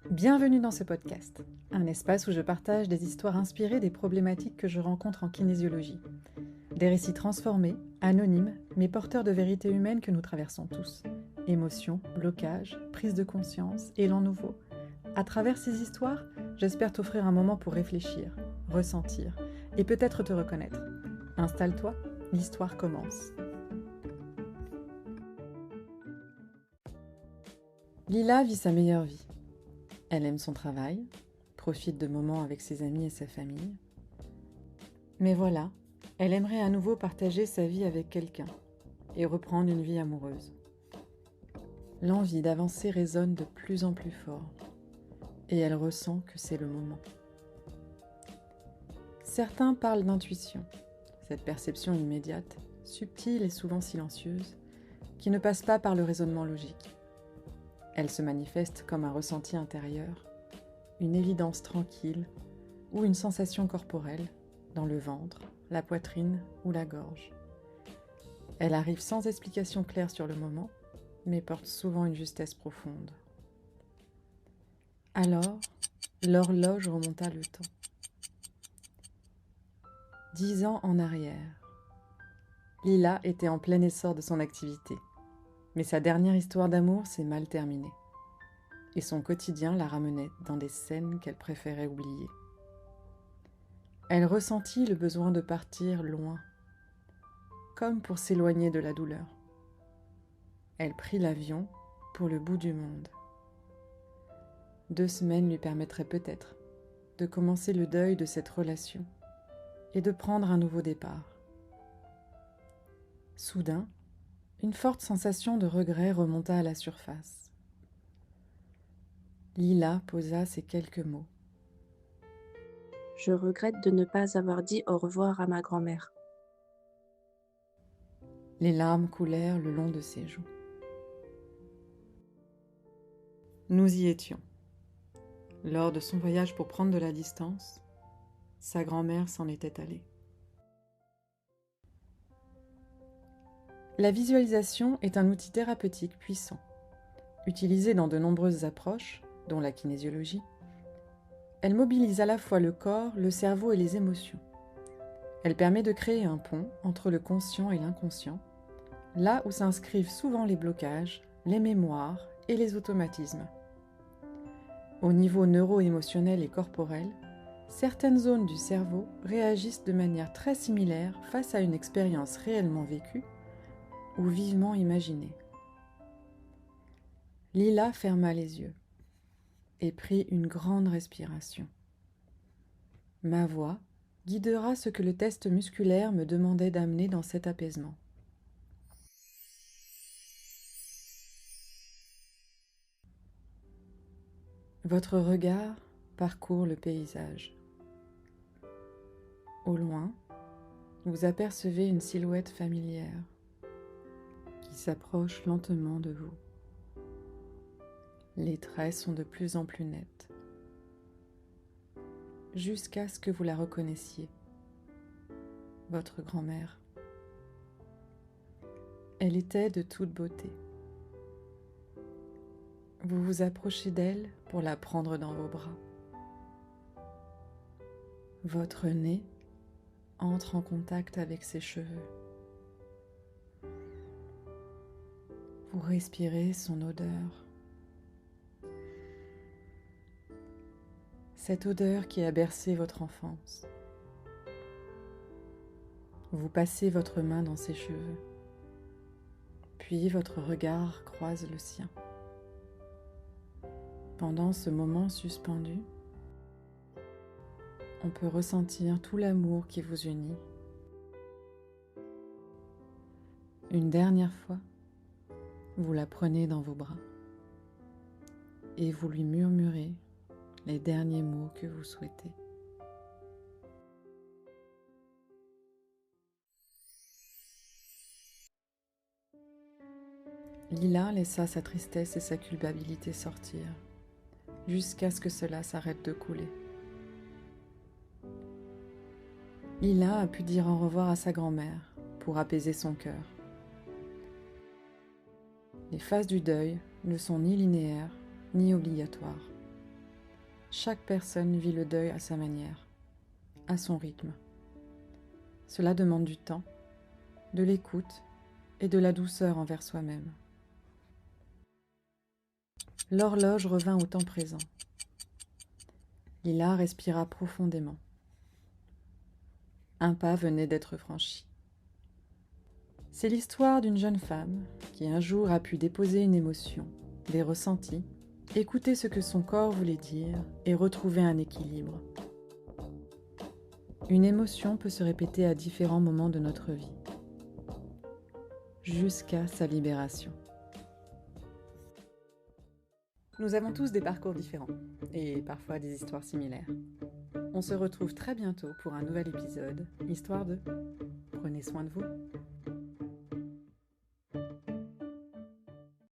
Bienvenue dans ce podcast, un espace où je partage des histoires inspirées des problématiques que je rencontre en kinésiologie. Des récits transformés, anonymes, mais porteurs de vérités humaines que nous traversons tous. Émotions, blocages, prise de conscience, élan nouveau. À travers ces histoires, j'espère t'offrir un moment pour réfléchir, ressentir et peut-être te reconnaître. Installe-toi, l'histoire commence. Lila vit sa meilleure vie. Elle aime son travail, profite de moments avec ses amis et sa famille. Mais voilà, elle aimerait à nouveau partager sa vie avec quelqu'un et reprendre une vie amoureuse. L'envie d'avancer résonne de plus en plus fort et elle ressent que c'est le moment. Certains parlent d'intuition, cette perception immédiate, subtile et souvent silencieuse, qui ne passe pas par le raisonnement logique. Elle se manifeste comme un ressenti intérieur, une évidence tranquille ou une sensation corporelle dans le ventre, la poitrine ou la gorge. Elle arrive sans explication claire sur le moment, mais porte souvent une justesse profonde. Alors, l'horloge remonta le temps. 10 ans en arrière. Lila était en plein essor de son activité, mais sa dernière histoire d'amour s'est mal terminée. Et son quotidien la ramenait dans des scènes qu'elle préférait oublier. Elle ressentit le besoin de partir loin, comme pour s'éloigner de la douleur. Elle prit l'avion pour le bout du monde. 2 semaines lui permettraient peut-être de commencer le deuil de cette relation et de prendre un nouveau départ. Soudain, une forte sensation de regret remonta à la surface. Lila posa ces quelques mots. Je regrette de ne pas avoir dit au revoir à ma grand-mère. Les larmes coulèrent le long de ses joues. Nous y étions. Lors de son voyage pour prendre de la distance, sa grand-mère s'en était allée. La visualisation est un outil thérapeutique puissant, utilisé dans de nombreuses approches, dont la kinésiologie. Elle mobilise à la fois le corps, le cerveau et les émotions. Elle permet de créer un pont entre le conscient et l'inconscient, là où s'inscrivent souvent les blocages, les mémoires et les automatismes. Au niveau neuro-émotionnel et corporel, certaines zones du cerveau réagissent de manière très similaire face à une expérience réellement vécue ou vivement imaginée. Lila ferma les yeux et prit une grande respiration. Ma voix guidera ce que le test musculaire me demandait d'amener dans cet apaisement. Votre regard parcourt le paysage. Au loin, vous apercevez une silhouette familière qui s'approche lentement de vous. Les traits sont de plus en plus nets, jusqu'à ce que vous la reconnaissiez, votre grand-mère. Elle était de toute beauté. Vous vous approchez d'elle pour la prendre dans vos bras. Votre nez entre en contact avec ses cheveux. Vous respirez son odeur. Cette odeur qui a bercé votre enfance. Vous passez votre main dans ses cheveux, puis votre regard croise le sien. Pendant ce moment suspendu, on peut ressentir tout l'amour qui vous unit. Une dernière fois, vous la prenez dans vos bras et vous lui murmurez les derniers mots que vous souhaitez. Lila laissa sa tristesse et sa culpabilité sortir, jusqu'à ce que cela s'arrête de couler. Lila a pu dire au revoir à sa grand-mère pour apaiser son cœur. Les phases du deuil ne sont ni linéaires ni obligatoires. Chaque personne vit le deuil à sa manière, à son rythme. Cela demande du temps, de l'écoute et de la douceur envers soi-même. L'horloge revint au temps présent. Lila respira profondément. Un pas venait d'être franchi. C'est l'histoire d'une jeune femme qui un jour a pu déposer une émotion, des ressentis, écouter ce que son corps voulait dire et retrouver un équilibre. Une émotion peut se répéter à différents moments de notre vie, jusqu'à sa libération. Nous avons tous des parcours différents, et parfois des histoires similaires. On se retrouve très bientôt pour un nouvel épisode, histoire de... Prenez soin de vous.